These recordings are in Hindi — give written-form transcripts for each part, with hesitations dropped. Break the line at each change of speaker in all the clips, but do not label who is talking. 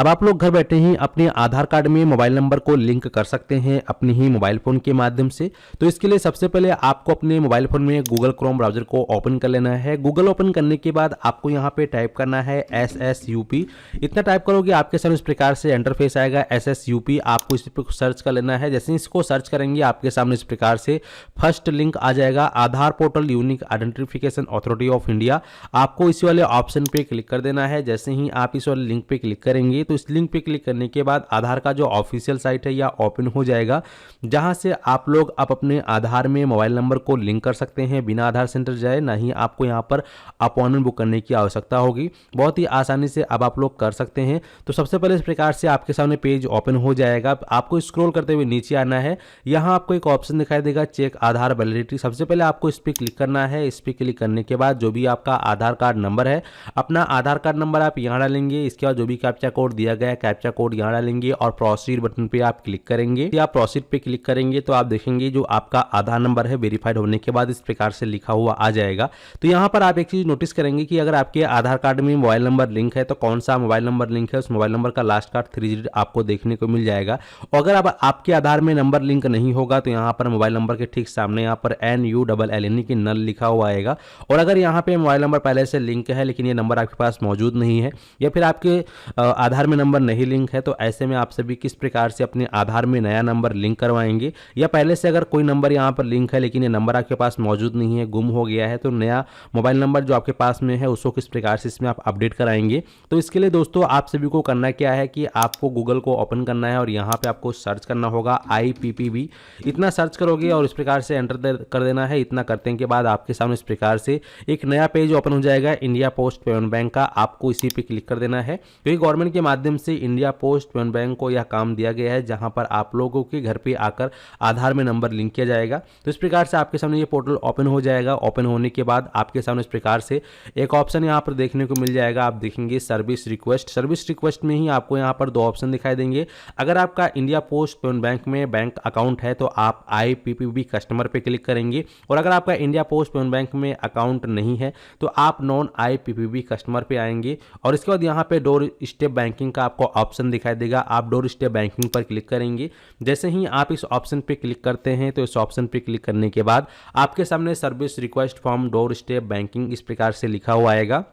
अब आप लोग घर बैठे ही अपने आधार कार्ड में मोबाइल नंबर को लिंक कर सकते हैं अपने ही मोबाइल फ़ोन के माध्यम से। तो इसके लिए सबसे पहले आपको अपने मोबाइल फ़ोन में गूगल क्रोम ब्राउज़र को ओपन कर लेना है। गूगल ओपन करने के बाद आपको यहाँ पे टाइप करना है SSUP। इतना टाइप करोगे आपके सामने इस प्रकार से इंटरफेस आएगा SSUP। आपको इस पर सर्च कर लेना है। जैसे इसको सर्च करेंगे आपके सामने इस प्रकार से फर्स्ट लिंक आ जाएगा, Aadhaar portal unique identification authority of India. आपको इसी वाले ऑप्शन पे क्लिक कर देना है। जैसे ही आप इस वाले लिंक पे क्लिक करेंगे तो इस लिंक पे क्लिक करने के बाद आधार का जो ऑफिशियल साइट है या ओपन हो जाएगा, जहां से आप लोग आप अपने आधार में मोबाइल नंबर को लिंक कर सकते हैं बिना आधार सेंटर जाए। ना ही आपको यहां पर अपॉइंटमेंट बुक करने की आवश्यकता होगी। बहुत ही आसानी से अब आप लोग कर सकते हैं। तो सबसे पहले इस प्रकार से आपके सामने पेज ओपन हो जाएगा। आपको स्क्रॉल करते हुए नीचे आना है। यहाँ आपको एक ऑप्शन दिखाई देगा चेक आधार वैलिडिटी। सबसे पहले आपको इस पर क्लिक करना है। इस पर क्लिक करने के बाद जो भी आपका आधार कार्ड नंबर है, अपना आधार कार्ड नंबर आप यहाँ डालेंगे। इसके बाद जो भी कैप्चा कोड दिया गया है कैप्चा कोड यहाँ डालेंगे और प्रोसीड बटन पे आप क्लिक करेंगे। यदि आप प्रोसीड पे क्लिक करेंगे तो आप देखेंगे जो आपका आधार नंबर है वेरीफाइड होने के बाद इस प्रकार से लिखा हुआ आ जाएगा। तो यहाँ पर आप एक चीज नोटिस करेंगे कि अगर आपके आधार कार्ड में मोबाइल नंबर लिंक है तो कौन सा मोबाइल नंबर लिंक है, उस मोबाइल नंबर का लास्ट का 3 डिजिट आपको देखने को मिल जाएगा। और अगर अब आपके आधार में नंबर लिंक नहीं होगा तो यहाँ पर मोबाइल नंबर के ठीक सामने यहाँ पर NULL यानी कि नल लिखा हुआ आएगा। और अगर यहाँ पे मोबाइल नंबर पहले से लिंक है लेकिन ये नंबर आपके पास मौजूद नहीं है या फिर आपके आधार में नंबर नहीं लिंक है, तो ऐसे में आप सभी किस प्रकार से अपने आधार में नया नंबर लिंक करवाएंगे। या पहले से अगर कोई नंबर यहाँ पर लिंक है लेकिन ये नंबर आपके पास मौजूद नहीं है, गुम हो गया है, तो नया मोबाइल नंबर जो आपके पास में है उसको किस प्रकार से इसमें आप अपडेट कराएंगे। तो इसके लिए दोस्तों आप सभी को करना क्या है कि आपको गूगल को ओपन करना है और यहाँ पे आपको सर्च करना होगा IPPB। इतना सर्च करोगे और इस प्रकार से एंटर कर देना है। इतना करने के बाद आपके सामने इस प्रकार से एक नया पेज ओपन हो जाएगा इंडिया पोस्ट पेमेंट बैंक का। आपको इसी पे क्लिक कर देना है क्योंकि गवर्नमेंट के माध्यम से इंडिया पोस्ट पेमेंट बैंक को यह काम दिया गया है जहां पर आप लोगों के घर पे आकर आधार में नंबर लिंक किया जाएगा। तो इस प्रकार से आपके सामने ये पोर्टल ओपन हो जाएगा। ओपन होने के बाद आपके सामने इस प्रकार से एक ऑप्शन यहाँ पर देखने को मिल जाएगा। आप देखेंगे सर्विस रिक्वेस्ट। सर्विस रिक्वेस्ट में ही आपको यहाँ पर 2 ऑप्शन दिखाई देंगे। अगर आपका इंडिया पोस्ट पेमेंट बैंक में बैंक अकाउंट है तो आप IPPB कस्टमर पे क्लिक करेंगे और अगर आपका इंडिया पोस्ट पेमेंट बैंक में अकाउंट नहीं है तो आप नॉन IPPB कस्टमर पे आएंगे और इसके बाद यहाँ पे डोर स्टेप बैंकिंग का आपको ऑप्शन दिखाई देगा। आप डोर स्टेप बैंकिंग पर क्लिक करेंगे। जैसे ही आप इस ऑप्शन पे क्लिक करते हैं तो इस ऑप्शन पे क्लिक करने के बाद आपके सामने service request from door step banking इस प्रकार से लिखा हुआ आएगा।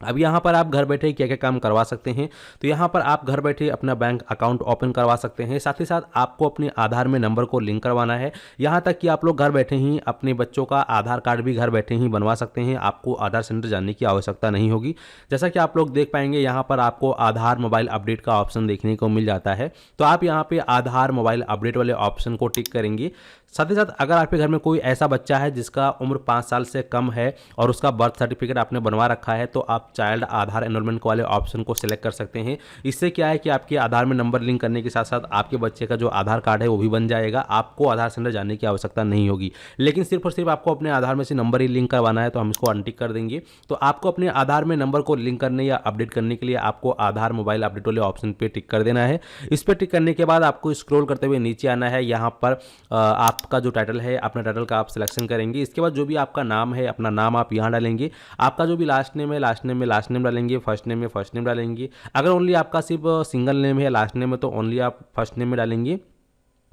अब यहाँ पर आप घर बैठे क्या क्या काम करवा सकते हैं, तो यहाँ पर आप घर बैठे अपना बैंक अकाउंट ओपन करवा सकते हैं। साथ ही साथ आपको अपने आधार में नंबर को लिंक करवाना है। यहाँ तक कि आप लोग घर बैठे ही अपने बच्चों का आधार कार्ड भी घर बैठे ही बनवा सकते हैं। आपको आधार सेंटर जाने की आवश्यकता नहीं होगी। जैसा कि आप लोग देख पाएंगे यहाँ पर आपको आधार मोबाइल अपडेट का ऑप्शन देखने को मिल जाता है। तो आप यहाँ पे आधार मोबाइल अपडेट वाले ऑप्शन को टिक करेंगे। साथ ही साथ अगर आपके घर में कोई ऐसा बच्चा है जिसका उम्र 5 साल से कम है और उसका बर्थ सर्टिफिकेट आपने बनवा रखा है तो आप चाइल्ड आधार एनरोलमेंट वाले ऑप्शन को सिलेक्ट कर सकते हैं। इससे क्या है कि आपके आधार में नंबर लिंक करने के साथ साथ आपके बच्चे का जो आधार कार्ड है वो भी बन जाएगा। आपको आधार सेंटर जाने की आवश्यकता नहीं होगी। लेकिन सिर्फ और सिर्फ आपको अपने आधार में से नंबर ही लिंक करवाना है तो हम इसको अनटिक कर देंगे। तो आपको अपने आधार में नंबर को लिंक करने या अपडेट करने के लिए आपको आधार मोबाइल अपडेट वाले ऑप्शन पे टिक कर देना है। इस पर टिक करने के बाद आपको स्क्रॉल करते हुए नीचे आना है। यहाँ पर आपका जो टाइटल है अपना टाइटल का आप सिलेक्शन करेंगे। इसके बाद जो भी आपका नाम है अपना नाम आप यहाँ डालेंगे। आपका जो भी लास्ट नेम है लास्ट नेम में लास्ट नेम डालेंगे, फर्स्ट नेम में फर्स्ट नेम डालेंगे। अगर ओनली आपका सिर्फ सिंगल नेम है लास्ट नेम में तो ओनली आप फर्स्ट नेम में डालेंगे।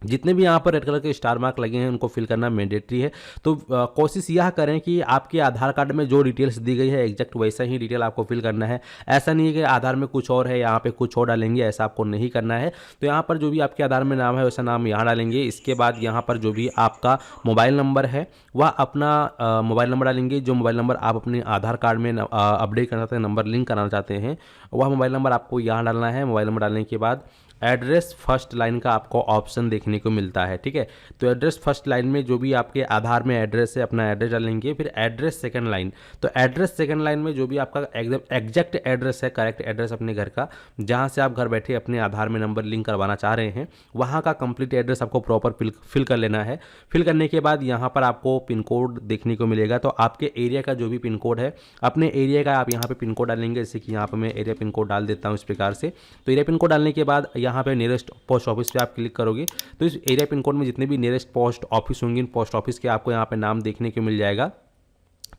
जितने भी यहाँ पर रेड कलर के स्टार मार्क लगे हैं उनको फिल करना मैंडेटरी है। तो कोशिश यह करें कि आपके आधार कार्ड में जो डिटेल्स दी गई है एग्जैक्ट वैसा ही डिटेल आपको फिल करना है। ऐसा नहीं है कि आधार में कुछ और है यहाँ पे कुछ और डालेंगे, ऐसा आपको नहीं करना है। तो यहाँ पर जो भी आपके आधार में नाम है वैसा नाम यहाँ डालेंगे। इसके बाद यहाँ पर जो भी आपका मोबाइल नंबर है वह अपना मोबाइल नंबर डालेंगे। जो मोबाइल नंबर आप अपने आधार कार्ड में अपडेट करना चाहते हैं, नंबर लिंक कराना चाहते हैं, वह मोबाइल नंबर आपको यहाँ डालना है। मोबाइल नंबर डालने के बाद एड्रेस फर्स्ट लाइन का आपको ऑप्शन देखने को मिलता है। ठीक है, तो एड्रेस फर्स्ट लाइन में जो भी आपके आधार में एड्रेस है अपना एड्रेस डालेंगे। फिर एड्रेस सेकंड लाइन, तो एड्रेस सेकंड लाइन में जो भी आपका एकदम एग्जैक्ट एड्रेस है, करेक्ट एड्रेस अपने घर का जहां से आप घर बैठे अपने आधार में नंबर लिंक करवाना चाह रहे हैं वहां का कंप्लीट एड्रेस आपको प्रॉपर फिल कर लेना है। फिल करने के बाद यहाँ पर आपको पिन कोड देखने को मिलेगा। तो आपके एरिया का जो भी पिन कोड है अपने एरिया का आप यहाँ पे पिन कोड डालेंगे। जैसे कि यहाँ पर मैं एरिया पिन कोड डाल देता हूँ इस प्रकार से। तो एरिया पिन कोड डालने के बाद यहाँ पे नियरेस्ट पोस्ट ऑफिस पे आप क्लिक करोगे तो इस एरिया पिन कोड में जितने भी नियरेस्ट पोस्ट ऑफिस होंगे इन पोस्ट ऑफिस के आपको यहाँ पे नाम देखने को मिल जाएगा।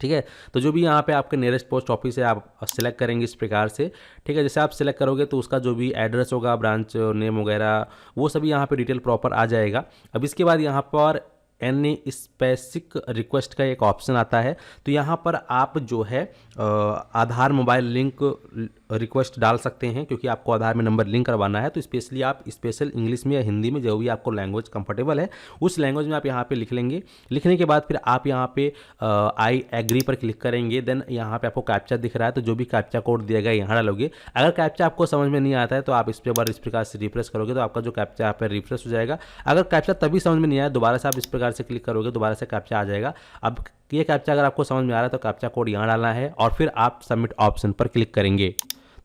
ठीक है। तो जो भी यहाँ पे आपके नियरेस्ट पोस्ट ऑफिस है आप सिलेक्ट करेंगे इस प्रकार से, ठीक है। जैसे आप सिलेक्ट करोगे तो उसका जो भी एड्रेस होगा, ब्रांच नेम वगैरह, वो सभी यहाँ पे डिटेल प्रॉपर आ जाएगा। अब इसके बाद यहाँ पर एनी स्पेसिफिक रिक्वेस्ट का एक ऑप्शन आता है। तो यहाँ पर आप जो है आधार मोबाइल लिंक रिक्वेस्ट डाल सकते हैं, क्योंकि आपको आधार में नंबर लिंक करवाना है। तो स्पेशली आप स्पेशल इंग्लिश में या हिंदी में, जो भी आपको लैंग्वेज कंफर्टेबल है उस लैंग्वेज में आप यहाँ पे लिख लेंगे। लिखने के बाद फिर आप यहाँ पे आई एग्री पर क्लिक करेंगे। देन यहाँ पे आपको कैप्चा दिख रहा है, तो जो भी कैप्चा कोड दिया गया यहाँ डालोगे। अगर कैप्चा आपको समझ में नहीं आता है तो आप इस पर बार इस प्रकार से रिफ्रेश करोगे तो आपका जो कैप्चा यहाँ पे रिफ्रेश हो जाएगा। अगर कैप्चा तभी समझ में नहीं आया, दोबारा से आप इस प्रकार से क्लिक करोगे, दोबारा से कैप्चा आ जाएगा। अब ये कैप्चा अगर आपको समझ में आ रहा है तो कैप्चा कोड यहाँ डालना है और फिर आप सबमिट ऑप्शन पर क्लिक करेंगे।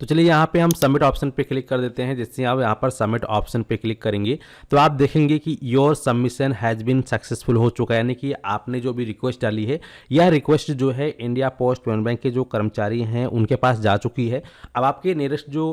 तो चलिए यहाँ पे हम सबमिट ऑप्शन पे क्लिक कर देते हैं। जैसे आप यहाँ पर सबमिट ऑप्शन पे क्लिक करेंगे तो आप देखेंगे कि your submission has been successful हो चुका है, यानी कि आपने जो भी रिक्वेस्ट डाली है यह रिक्वेस्ट जो है इंडिया पोस्ट पेमेंट बैंक के जो कर्मचारी हैं उनके पास जा चुकी है। अब आपके नियरेस्ट जो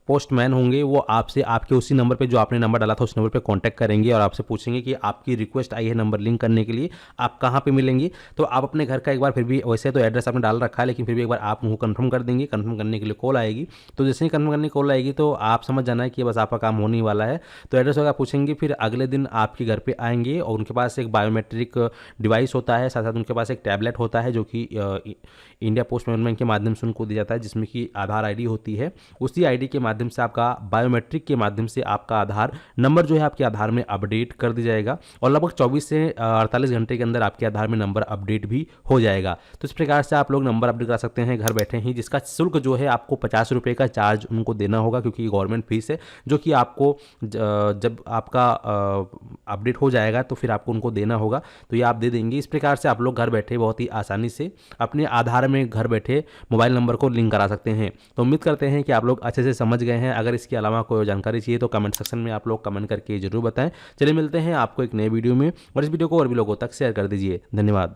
पोस्टमैन होंगे वो आपसे आपके उसी नंबर पर, जो आपने नंबर डाला था उस नंबर पर कॉन्टैक्ट करेंगे और आपसे पूछेंगे कि आपकी रिक्वेस्ट आई है नंबर लिंक करने के लिए, आप कहाँ पर मिलेंगे। तो आप अपने घर का एक बार फिर भी, वैसे तो एड्रेस आपने डाल रखा है लेकिन फिर भी एक बार आप उनको कन्फर्म कर देंगे। कन्फर्म करने के लिए कॉल आएगी, तो जैसे ही कन्फर्म करने की कॉल आएगी तो आप समझ जाना है कि बस आपका काम होने वाला है। तो एड्रेस वगैरह पूछेंगे, फिर अगले दिन आपके घर पे आएंगे और उनके पास एक बायोमेट्रिक डिवाइस होता है, साथ साथ उनके पास एक टैबलेट होता है जो कि इंडिया पोस्ट पेमेंट बैंक के माध्यम से उनको दिया जाता है, जिसमें कि आधार आईडी होती है। उसी आईडी के माध्यम से आपका बायोमेट्रिक के माध्यम से आपका आधार नंबर जो है आपके आधार में अपडेट कर दिया जाएगा और लगभग 24 से 48 घंटे के अंदर आपके आधार में नंबर अपडेट भी हो जाएगा। तो इस प्रकार से आप लोग नंबर अपडेट करा सकते हैं घर बैठे ही, जिसका शुल्क जो है आपको 50 रुपये का चार्ज उनको देना होगा, क्योंकि गवर्नमेंट फीस है जो कि आपको जब आपका अपडेट हो जाएगा तो फिर आपको उनको देना होगा। तो ये आप दे देंगे। इस प्रकार से आप लोग घर बैठे बहुत ही आसानी से अपने आधार में घर बैठे मोबाइल नंबर को लिंक करा सकते हैं। तो उम्मीद करते हैं कि आप लोग अच्छे से समझ गए हैं। अगर इसके अलावा कोई जानकारी चाहिए तो कमेंट सेक्शन में आप लोग कमेंट करके जरूर बताएं। चलिए मिलते हैं आपको एक नए वीडियो में, और इस वीडियो को और भी लोगों तक शेयर कर दीजिए। धन्यवाद।